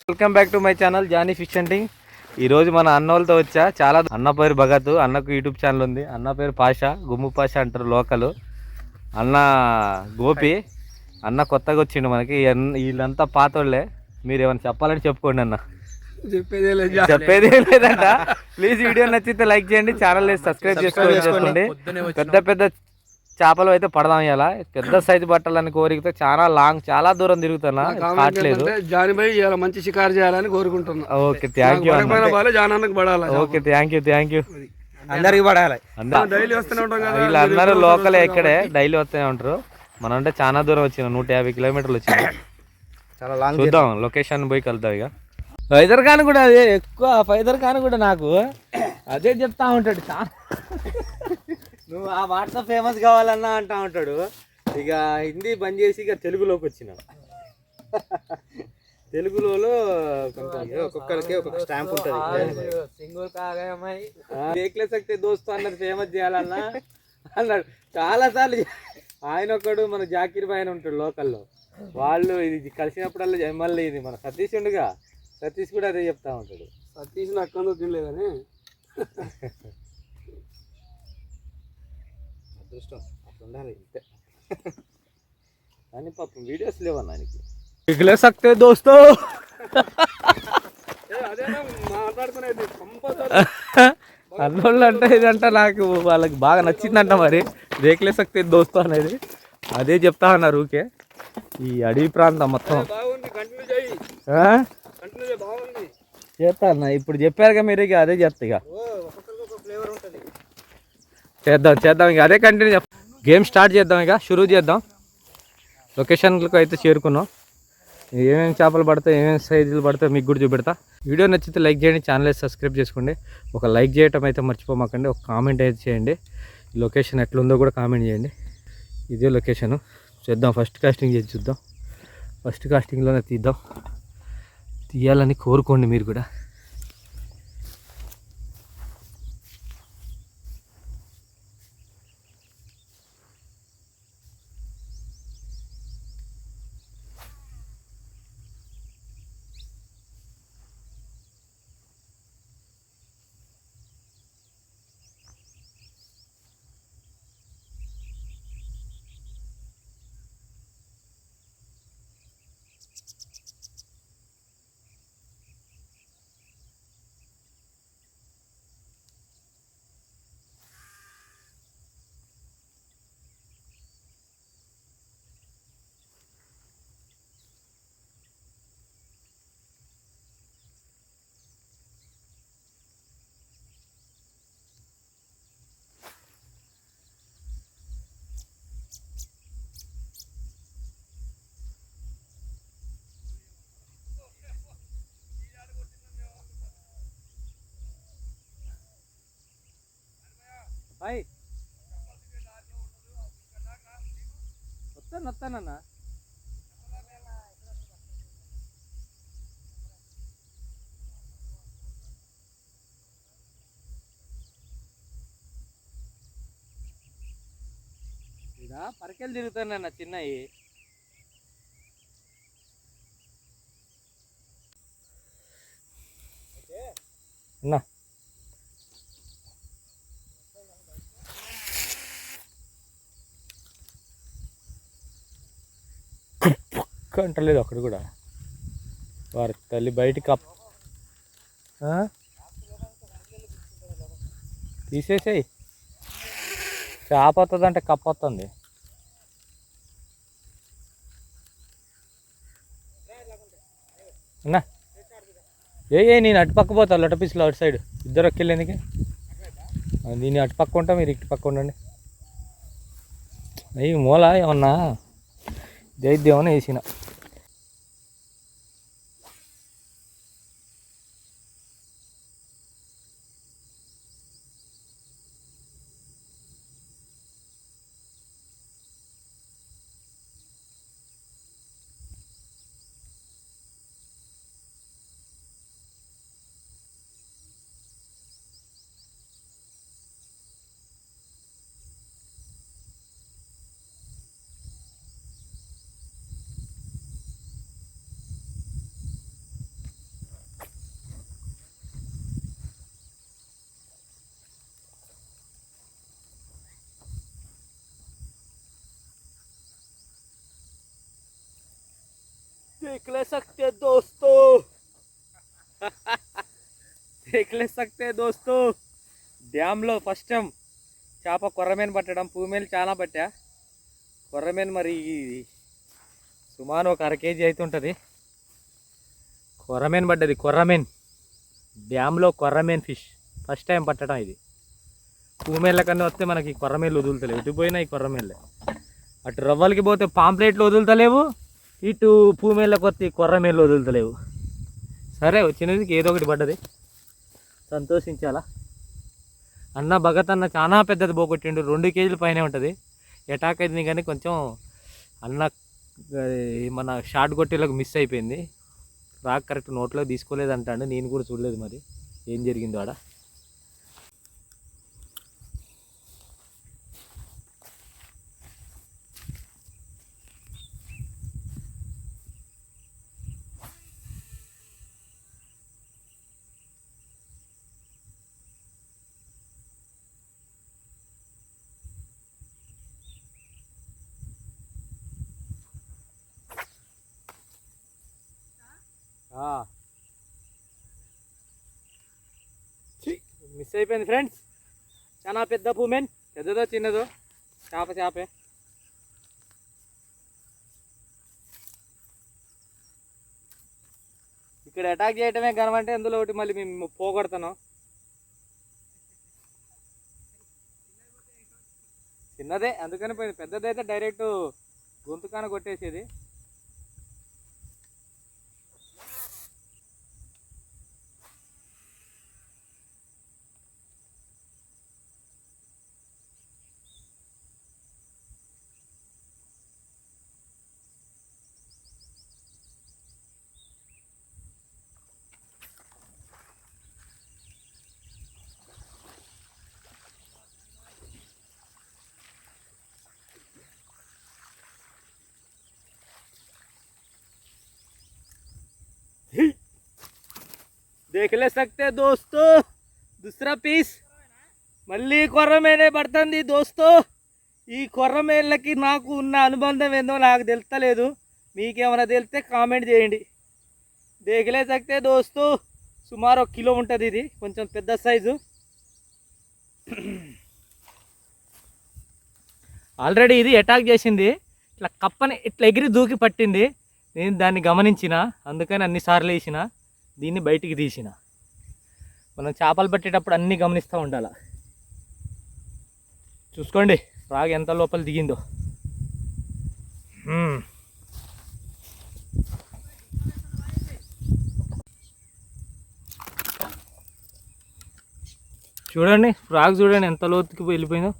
Welcome back to my channel Johnny fish hunting. ఈరోజు మన అన్న వాళ్ళతో వచ్చా. చాలా అన్న పేరు భగత్, అన్నకు యూట్యూబ్ ఛానల్ ఉంది. అన్న పేరు పాషా, గుమ్ము పాషా అంటారు లోకల్. అన్న గోపి, అన్న కొత్తగా వచ్చిండు మనకి. వీళ్ళంతా పాతోళ్ళే. మీరు ఏమైనా చెప్పాలని చెప్పుకోండి అన్న. చెప్పేది లేదంట. ప్లీజ్ వీడియో నచ్చితే లైక్ చేయండి, ఛానల్ సబ్స్క్రైబ్ చేసుకోండి. పెద్ద పెద్ద చేపలు అయితే పడదాం. ఇలా పెద్ద సైజు పట్టాలని కోరికతో చాలా దూరం తిరుగుతున్నా, కావట్లేదు. జానిపై మంచి షికారు చేయాలని కోరుకుంటున్నా. Okay, thank you. Okay, thank you. అందరికి పడాలి. వీళ్ళందరూ లోకలే, ఇక్కడే డైలీ వస్తూనే ఉంటారు. మనం అంటే చాలా దూరం వచ్చిన 150 కిలోమీటర్లు వచ్చిన. చాలా లాంగ్. చూద్దాం, లొకేషన్ పోయి కలుద్దాం. ఇక ఫైదర్ ఖాన్ కూడా అదే ఎక్కువ. ఫైదర్ ఖాన్ కూడా నాకు అదే చెప్తా ఉంటాడు. చాలా నువ్వు ఆ వాట్సాప్ ఫేమస్ కావాలన్నా అంటా ఉంటాడు. ఇక హిందీ బంద్ చేసి ఇక తెలుగులోకి వచ్చిన. తెలుగులో ఒక్కొక్కరికి ఒక్కొక్క స్టాంప్ ఉంటుంది. సింగూర్ కాగాయమ్మాయి దేక్లే సక్తే దోస్తు అన్నది ఫేమస్ చేయాలన్నా అన్నాడు చాలా సార్లు. ఆయన ఒక్కడు మన జాకీర్ భాయ్ అని ఉంటాడు లోకల్లో. వాళ్ళు ఇది కలిసినప్పుడల్లా మళ్ళీ ఇది మన సతీష్ ఉండుగా, సతీష్ కూడా అదే చెప్తా ఉంటాడు. సతీష్ అక్కడ తినలేదని అదృష్టం అట్లా ఉండాలి ఇంతే. కానీ పాపం వీడియోస్ లేవన్నా ఆయనకి. దిగులే సక్తే దోస్తో అన్నోళ్ళు అంటే ఇదంట నాకు వాళ్ళకి బాగా నచ్చిందంట. మరి రేకులే సక్తే దోస్తో అనేది అదే చెప్తా ఉన్నారు. ఊకే ఈ అడవి ప్రాంతం మొత్తం చేస్తా అన్న. ఇప్పుడు చెప్పారుగా మీరు, ఇక అదే చేస్తా. ఇక చేద్దాం ఇక అదే కంటిన్యూ. గేమ్ స్టార్ట్ చేద్దాం, ఇక షురూ చేద్దాం. లొకేషన్లకు అయితే చేరుకున్నాం. ఏమేమి చేపలు పడతాయి, ఏమేమి సైజులు పడతాయి మీకు కూడా చూపెడతా. వీడియో నచ్చితే లైక్ చేయండి, ఛానల్ అయితే సబ్స్క్రైబ్ చేసుకోండి. ఒక లైక్ చేయటం అయితే మర్చిపోమాకండి. ఒక కామెంట్ అయితే చేయండి. లొకేషన్ ఎట్లుందో కూడా కామెంట్ చేయండి. ఇదే లొకేషను. చేద్దాం, ఫస్ట్ కాస్టింగ్ చేసి చూద్దాం. ఫస్ట్ కాస్టింగ్లోనే తీయాలని కోరుకోండి మీరు కూడా. హాయ్ వస్తానన్నా. ఇదా పరకెలు తిరుగుతానన్నా చిన్నవి. అన్నా అంటలేదు అక్కడ కూడా. వారి తల్లి బయటికి తీసేసేయి. చేప వస్తుందంటే కప్ప వస్తుంది. అన్నా నేను అటు పక్క పోతా. లొటపీస్లో అటు సైడ్ ఇద్దరు ఎక్కెళ్ళేందుకే. దీన్ని అటు పక్క ఉంటా, మీరు ఇటు పక్క ఉండండి. అయ్యి మూల ఏమన్నా జైద్యమని వేసిన. देख ले सकते दोस्तों देख ले सकते दोस्तों డ్యామ్లో ఫస్ట్ టైం చేప కొర్రమేను పట్టడం. పూమేలు చాలా పట్టా, కొర్రమేను మరి సుమారు ఒక 1/2 kg అయితే ఉంటుంది. కొర్రమేను పడ్డది, కొర్రమేను డ్యామ్లో కొర్రమేను ఫిష్ ఫస్ట్ టైం పట్టడం ఇది. పూమేళ్ళ కన్నా వస్తే మనకి కొర్రమేళ్ళు వదులుతలేవు, ఇటు పోయినా ఈ కొర్రమేళ్ళే. అటు రవ్వలకి పోతే పాంప్లెట్లు వదులుతలేవు, ఇటు పూమేళ్ళకి వస్తే కొర్రమేళ్ళు వదులుతలేవు. సరే వచ్చినది ఏదో ఒకటి పడ్డది, సంతోషించాలా. అన్న భగత్ అన్న చాలా పెద్దది పోగొట్టిండు, 2 kg పైనే ఉంటుంది. అటాక్ అయింది కానీ కొంచెం అన్న మన షార్ట్ కొట్టేలకు మిస్ అయిపోయింది. రాక్ కరెక్ట్ నోట్లో తీసుకోలేదు అంటాడు, నేను కూడా చూడలేదు మరి ఏం జరిగిందో ఆడ. మిస్ అయిపోయింది ఫ్రెండ్స్, చాలా పెద్ద పూమెన్. పెద్దదో చిన్నదో చేపే. ఇక్కడ అటాక్ చేయటమే కనమంటే అందులో ఒకటి మళ్ళీ మేము పోగొడతాను. చిన్నదే అందుకని పోయింది, పెద్దదైతే డైరెక్ట్ గొంతుకాన కొట్టేసేది. देख ले सकते दोस्तों दूसरा पीस మళ్ళీ కొర్రమేనే పడుతుంది దోస్తో. ఈ కొర్రమేళ్ళకి నాకు ఉన్న అనుబంధం ఏందో నాకు తెలుస్తలేదు, మీకేమైనా తెలిస్తే కామెంట్ చేయండి. దేఖలే సక్తే దోస్తు సుమారు 1 kg ఉంటుంది, ఇది కొంచెం పెద్ద సైజు. ఆల్రెడీ ఇది అటాక్ చేసింది, ఇట్లా కప్పని ఇట్లా ఎగిరి దూకి పట్టింది. నేను దాన్ని గమనించిన, అందుకని అన్నిసార్లు వేసిన, దీన్ని బయటికి తీసిన. మనం చేపలు పట్టేటప్పుడు అన్నీ గమనిస్తూ ఉండాలి. చూసుకోండి రాగి ఎంత లోపల దిగిందో. చూడండి ఫ్రాగ్ చూడండి ఎంత లోతుకి వెళ్ళిపోయిందో,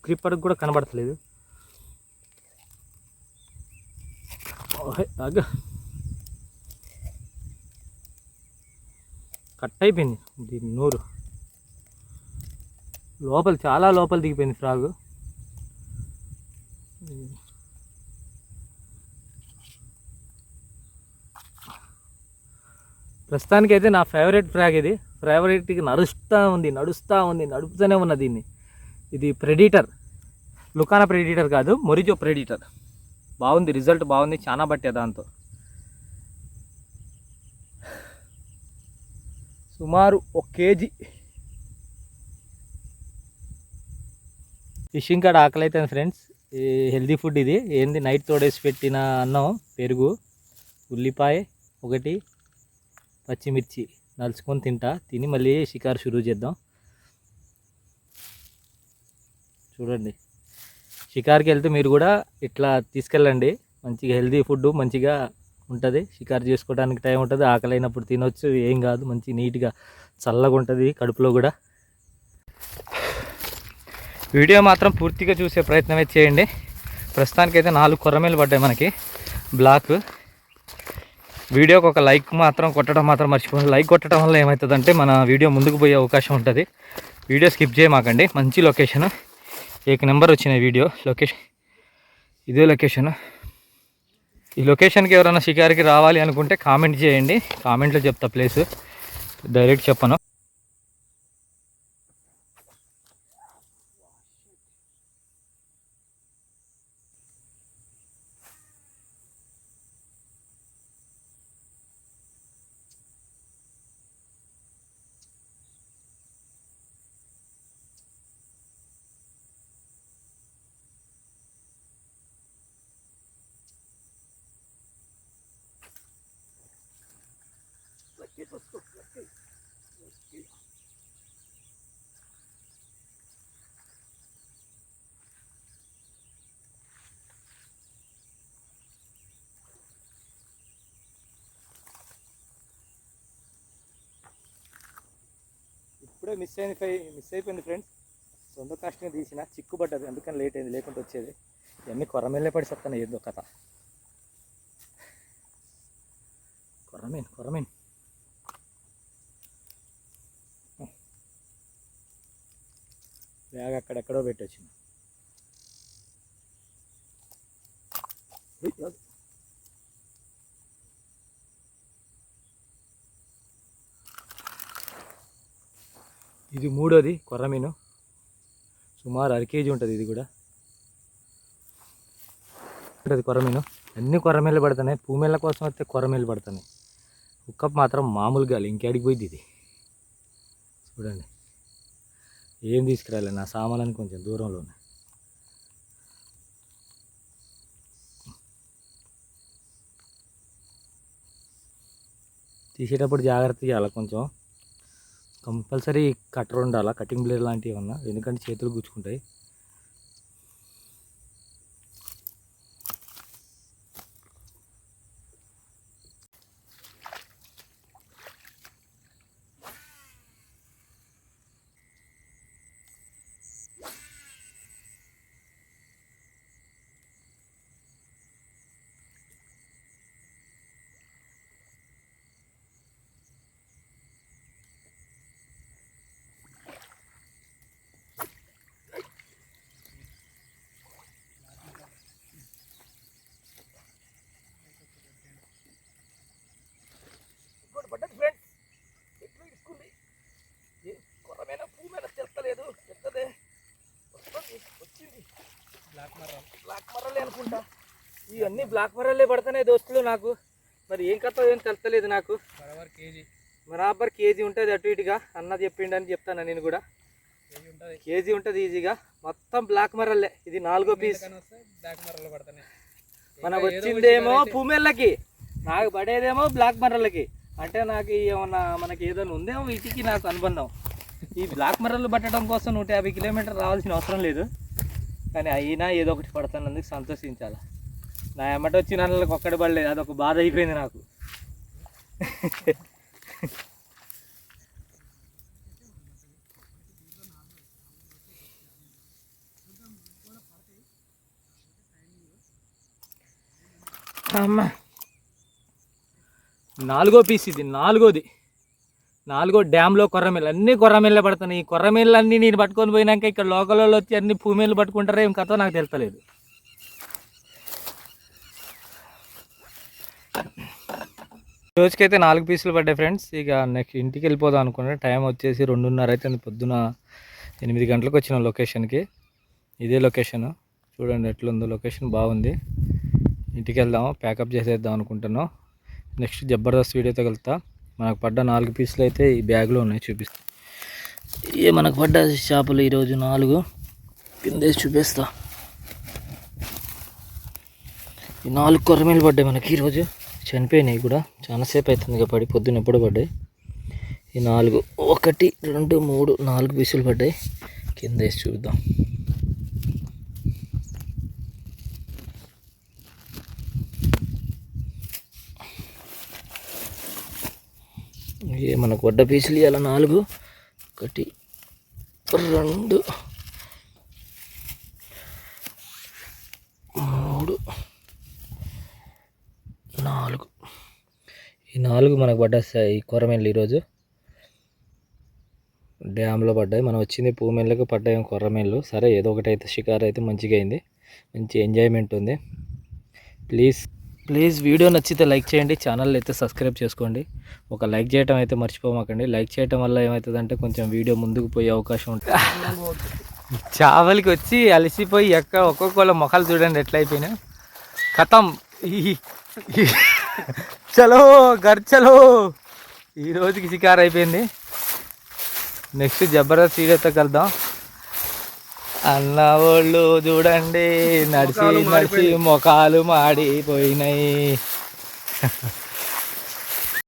గ్రిప్పర్కి కూడా కనబడతలేదు. కట్ అయిపోయింది దీని నోరు, లోపల చాలా లోపల దిగిపోయింది ఫ్రాగు. ప్రస్తుతానికైతే నా ఫేవరెట్ ఫ్రాగ్ ఇది. ఫేవరెట్కి నడుస్తూనే ఉన్నది దీన్ని. ఇది ప్రెడిటర్, లుకానా ప్రెడిటర్ కాదు, మొరిజో ప్రెడిటర్. బాగుంది, రిజల్ట్ బాగుంది, చాలా పట్టే దాంతో. సుమారు 1 kg. ఫిషింగ్ కాడ ఆకలి అవుతుంది ఫ్రెండ్స్. ఈ హెల్దీ ఫుడ్ ఇది. ఏంది నైట్ తోడేసి పెట్టిన అన్నం, పెరుగు, ఉల్లిపాయ ఒకటి, పచ్చిమిర్చి నలుచుకొని తిని మళ్ళీ షికారు షురూ చేద్దాం. చూడండి షికార్కి వెళ్తే మీరు కూడా ఇట్లా తీసుకెళ్ళండి, మంచిగా హెల్దీ ఫుడ్ మంచిగా ఉంటుంది. షికారు చేసుకోవడానికి టైం ఉంటుంది, ఆకలి అయినప్పుడు తినొచ్చు, ఏం కాదు. మంచి నీట్గా చల్లగా ఉంటుంది కడుపులో కూడా. వీడియో మాత్రం పూర్తిగా చూసే ప్రయత్నం అయితే చేయండి. ప్రస్తుతానికైతే 4 కొర్రమేలు పడ్డాయి మనకి బ్లాక్. వీడియోకి ఒక లైక్ మాత్రం కొట్టడం మాత్రం మర్చిపోండి. లైక్ కొట్టడం వల్ల ఏమవుతుందంటే మన వీడియో ముందుకు పోయే అవకాశం ఉంటుంది. వీడియో స్కిప్ చేయమాకండి. మంచి లొకేషన్, 1 నెంబర్ వచ్చిన వీడియో లొకేషన్. ఇదే లొకేషన్. ఈ లొకేషన్కి ఎవరైనా షికారికి రావాలి అనుకుంటే కామెంట్ చేయండి, కామెంట్లో చెప్తా ప్లేస్, డైరెక్ట్ చెప్పను. ఇప్పుడే మిస్ అయిపోయింది ఫ్రెండ్స్. సొంత కష్టంగా తీసిన చిక్కు పడ్డది, అందుకని లేట్ అయింది, లేకుంటే వచ్చేది. ఇవన్నీ కొరమేళ్ళే పడి చెప్తాను, ఏదో కథ. కొరమీన్ బ్యాగ్ అక్కడెక్కడో పెట్టొచ్చింది. ఇది మూడోది కొర్రమీను, సుమారు 1 kg ఉంటుంది. ఇది కూడా ఉంటుంది కొర్రమీను. అన్ని కొర్రమీళ్ళు పడుతున్నాయి, పూమేళ్ళ కోసం వస్తే కొర్రమీళ్ళు పడుతున్నాయి. ఉక్కప్ మాత్రం మామూలుగా ఇంకేడికి పోయింది ఇది. చూడండి, ఏం తీసుకురాలే, నా సామాన్లని కొంచెం దూరంలో ఉన్నాయి. తీసేటప్పుడు జాగ్రత్త చేయాలి, కొంచెం కంపల్సరీ కట్టర్ ఉండాలా, కటింగ్ బ్లేడ్ లాంటివి ఏమన్నా, ఎందుకంటే చేతులు గుచ్చుకుంటాయి. పడ్డది ఫ్రెండ్స్, ఎట్లు ఇసుకుంది, కొరమేనా పూమేనా తెలుస్తలేదు, చెప్తదే వచ్చింది. బ్లాక్ మర్రలే అనుకుంటా, ఇవన్నీ బ్లాక్ మర్రలే పడుతున్నాయి దోస్తులు నాకు. మరి ఏం కథ ఏం తెలుస్తలేదు నాకు. బరాబర్ కేజీ ఉంటుంది అటు ఇటుగా, అన్న చెప్పిండని చెప్తాను నేను కూడా. కేజీ ఉంటుంది ఈజీగా, మొత్తం బ్లాక్ మర్రలే. ఇది 4వ పీస్. మనకు వచ్చిందేమో పూమేళ్ళకి, నాకు పడేదేమో బ్లాక్ మర్రలకి. అంటే నాకు ఏమన్నా మనకి ఏదైనా ఉందేమో వీటికి నాకు అనుబంధం. ఈ బ్లాక్ మర్రలు పట్టడం కోసం 150 కిలోమీటర్లు రావాల్సిన అవసరం లేదు, కానీ అయినా ఏదో ఒకటి పడుతున్నందుకు సంతోషించాలి. నా ఎమ్మట వచ్చి నల్లకి ఒక్కడి పడలేదు, అదొక బాధ అయిపోయింది నాకు. అమ్మా, 4వ పీస్ ఇది, 4వ డ్యామ్లో కొర్రమీళ్ళు. అన్ని కొర్రమీళ్ళే పడుతున్నాయి. ఈ కొర్రమీళ్ళన్నీ నేను పట్టుకొని పోయినాక ఇక్కడ లోకల్లో వచ్చి అన్ని పూమేళ్ళు పట్టుకుంటారో ఏం కథో నాకు తెలుస్తలేదు. రోజుకైతే 4 పీసులు పడ్డాయి ఫ్రెండ్స్. ఇక నెక్స్ట్ ఇంటికి వెళ్ళిపోదాం అనుకున్నా. టైం వచ్చేసి 2:30 అయితే, పొద్దున 8 గంటలకు వచ్చిన లొకేషన్కి. ఇదే లొకేషన్, చూడండి ఎట్లుందో, లొకేషన్ బాగుంది. ఇంటికి వెళ్దాము, ప్యాకప్ చేసేద్దాం అనుకుంటున్నాం. నెక్స్ట్ జబర్దస్త్ వీడియోతో వెళ్తా. మనకు పడ్డ 4 పీసులు అయితే ఈ బ్యాగ్లో ఉన్నాయి, చూపిస్తా. మనకు పడ్డ చేపలు ఈరోజు 4 కిందేసి చూపిస్తా. ఈ 4 కొర్రమీళ్ళు పడ్డాయి మనకి ఈరోజు. చనిపోయినాయి కూడా, చాలాసేపు అవుతుంది ఇక పడి, పొద్దున్న ఎప్పుడు పడ్డాయి. ఈ 4 1 2 3 4 పీసులు పడ్డాయి. కిందేసి చూద్దాం. మనకు వడ్డ పీసులు ఇవ్వాలి 4 1 2 3 4. ఈ 4 మనకు పడ్డాయి కొర్రమీళ్ళు ఈరోజు డ్యామ్లో పడ్డాయి. మనం వచ్చింది పూమేళ్ళకి, పడ్డాయి కొర్రమీళ్ళు. సరే, ఏదో ఒకటి అయితే షికారు అయితే మంచిగా అయింది, మంచి ఎంజాయ్మెంట్ ఉంది. ప్లీజ్ వీడియో నచ్చితే లైక్ చేయండి, ఛానల్ అయితే సబ్స్క్రైబ్ చేసుకోండి. ఒక లైక్ చేయడం అయితే మర్చిపోమాకండి. లైక్ చేయడం వల్ల ఏమవుతుందంటే కొంచెం వీడియో ముందుకు పోయే అవకాశం ఉంటుంది. చావలికి వచ్చి అలసిపోయి ఒక్కొక్కళ్ళ మొఖాలు చూడండి ఎట్లయిపోయినా. కథం, చలో గర్చలో, ఈ రోజుకి షికారు అయిపోయింది. నెక్స్ట్ జబర్దస్త్ వీడియోతో కలుద్దాం. అన్న వాళ్ళు చూడండి నడిచి మొఖాలు మాడిపోయినాయి.